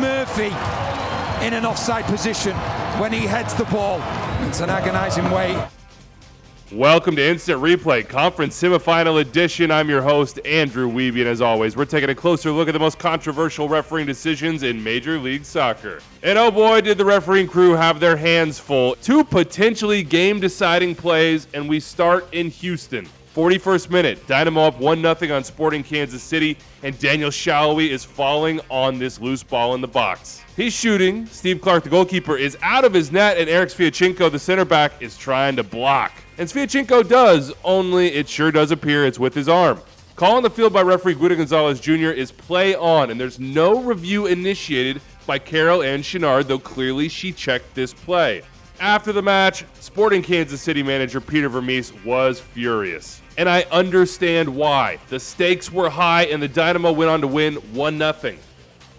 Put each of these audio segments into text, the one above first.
Murphy in an offside position when he heads the ball. It's an agonizing way. Welcome to Instant Replay, Conference Semifinal Edition. I'm your host, Andrew Wiebe, and as always, we're taking a closer look at the most controversial refereeing decisions in Major League Soccer. And oh boy, did the refereeing crew have their hands full. Two potentially game-deciding plays, and we start in Houston. 41st minute, Dynamo up 1-0 on Sporting Kansas City, and Daniel Shalhoub is falling on this loose ball in the box. He's shooting, Steve Clark, the goalkeeper, is out of his net, and Eric Sviatchenko, the center back, is trying to block. And Sviatchenko does, only it sure does appear it's with his arm. Call on the field by referee Wiebe Gonzalez Jr. is play on, and there's no review initiated by Carol Ann Chenard, though clearly she checked this play. After the match, Sporting Kansas City manager Peter Vermees was furious. And I understand why. The stakes were high and the Dynamo went on to win 1-0.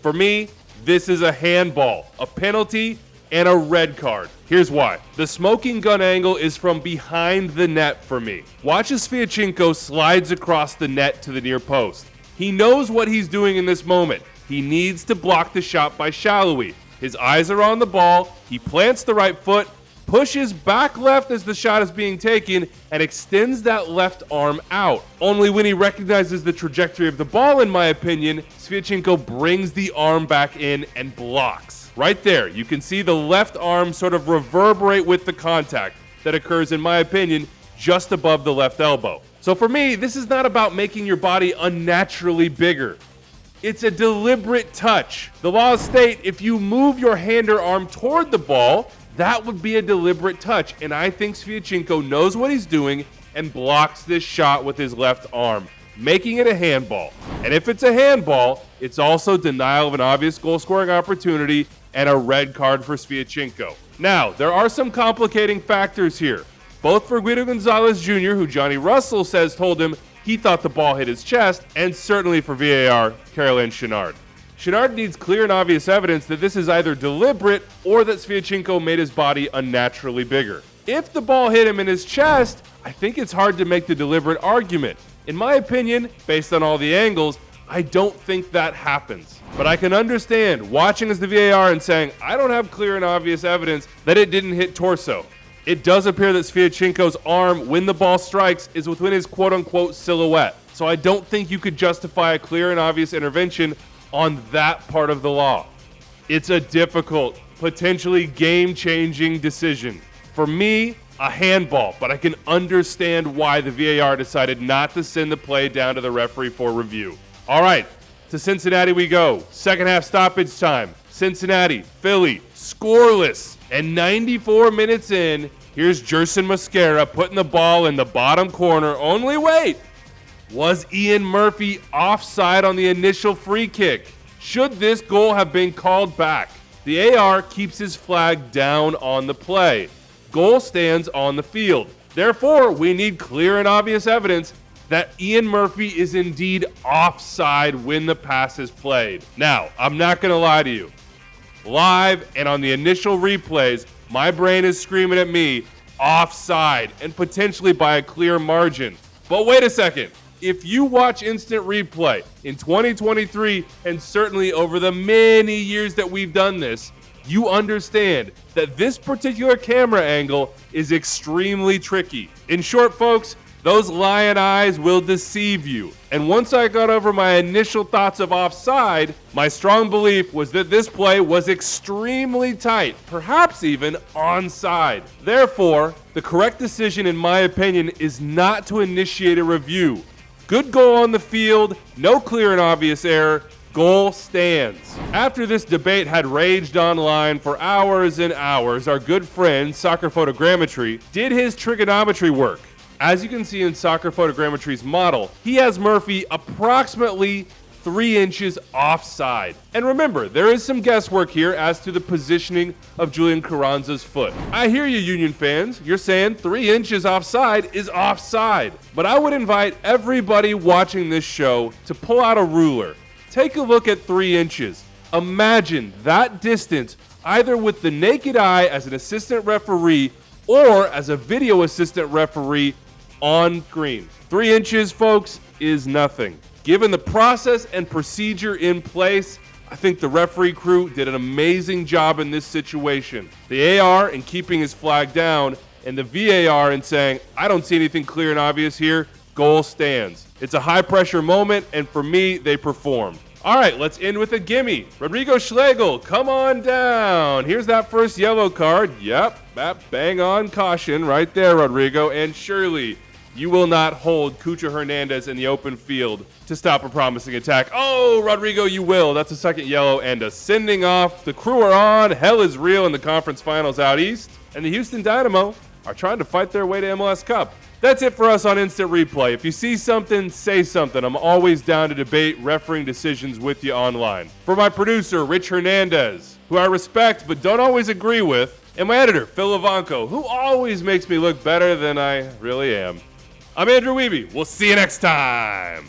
For me, this is a handball, a penalty, and a red card. Here's why. The smoking gun angle is from behind the net for me. Watch as Sviatchenko slides across the net to the near post. He knows what he's doing in this moment. He needs to block the shot by Shalhoub. His eyes are on the ball, he plants the right foot, pushes back left as the shot is being taken, and extends that left arm out. Only when he recognizes the trajectory of the ball, in my opinion, Sviatchenko brings the arm back in and blocks. Right there, you can see the left arm sort of reverberate with the contact that occurs, in my opinion, just above the left elbow. So for me, this is not about making your body unnaturally bigger. It's a deliberate touch. The laws state if you move your hand or arm toward the ball, that would be a deliberate touch. And I think Sviatchenko knows what he's doing and blocks this shot with his left arm, making it a handball. And if it's a handball, it's also denial of an obvious goal-scoring opportunity and a red card for Sviatchenko. Now, there are some complicating factors here, both for Wiebe Gonzalez Jr., who Johnny Russell says told him he thought the ball hit his chest, and certainly for VAR, Carol Ann Chenard. Chenard needs clear and obvious evidence that this is either deliberate or that Sviatchenko made his body unnaturally bigger. If the ball hit him in his chest, I think it's hard to make the deliberate argument. In my opinion, based on all the angles, I don't think that happens. But I can understand watching as the VAR and saying, I don't have clear and obvious evidence that it didn't hit torso. It does appear that Sviatchenko's arm, when the ball strikes, is within his quote-unquote silhouette. So I don't think you could justify a clear and obvious intervention on that part of the law. It's a difficult, potentially game-changing decision. For me, a handball, but I can understand why the VAR decided not to send the play down to the referee for review. All right, to Cincinnati we go. Second half stoppage time. Cincinnati, Philly, scoreless. And 94 minutes in, here's Gerson Mosquera putting the ball in the bottom corner. Only wait, was Ian Murphy offside on the initial free kick? Should this goal have been called back? The AR keeps his flag down on the play. Goal stands on the field. Therefore, we need clear and obvious evidence that Ian Murphy is indeed offside when the pass is played. Now, I'm not going to lie to you. Live and on the initial replays, my brain is screaming at me, offside, and potentially by a clear margin. But wait a second. If you watch Instant Replay in 2023, and certainly over the many years that we've done this, you understand that this particular camera angle is extremely tricky. In short, folks, those lion eyes will deceive you. And once I got over my initial thoughts of offside, my strong belief was that this play was extremely tight, perhaps even onside. Therefore, the correct decision, in my opinion, is not to initiate a review. Good goal on the field, no clear and obvious error, goal stands. After this debate had raged online for hours and hours, our good friend, Soccer Photogrammetry, did his trigonometry work. As you can see in Soccer Photogrammetry's model, he has Murphy approximately 3 inches offside. And remember, there is some guesswork here as to the positioning of Julian Carranza's foot. I hear you, Union fans. You're saying 3 inches offside is offside. But I would invite everybody watching this show to pull out a ruler. Take a look at 3 inches. Imagine that distance either with the naked eye as an assistant referee or as a video assistant referee on screen. 3 inches, folks, is nothing. Given the process and procedure in place, I think the referee crew did an amazing job in this situation. The AR in keeping his flag down, and the VAR in saying, I don't see anything clear and obvious here, goal stands. It's a high-pressure moment, and for me, they performed. All right, let's end with a gimme. Rodrigo Schlegel, come on down. Here's that first yellow card. Yep, that bang on caution right there, Rodrigo. And surely you will not hold Cucho Hernandez in the open field to stop a promising attack. Oh, Rodrigo, you will. That's a second yellow and a sending off. The crew are on. Hell is real in the conference finals out east. And the Houston Dynamo are trying to fight their way to MLS Cup. That's it for us on Instant Replay. If you see something, say something. I'm always down to debate refereeing decisions with you online. For my producer, Rich Hernandez, who I respect but don't always agree with, and my editor, Phil Ivanko, who always makes me look better than I really am. I'm Andrew Wiebe. We'll see you next time.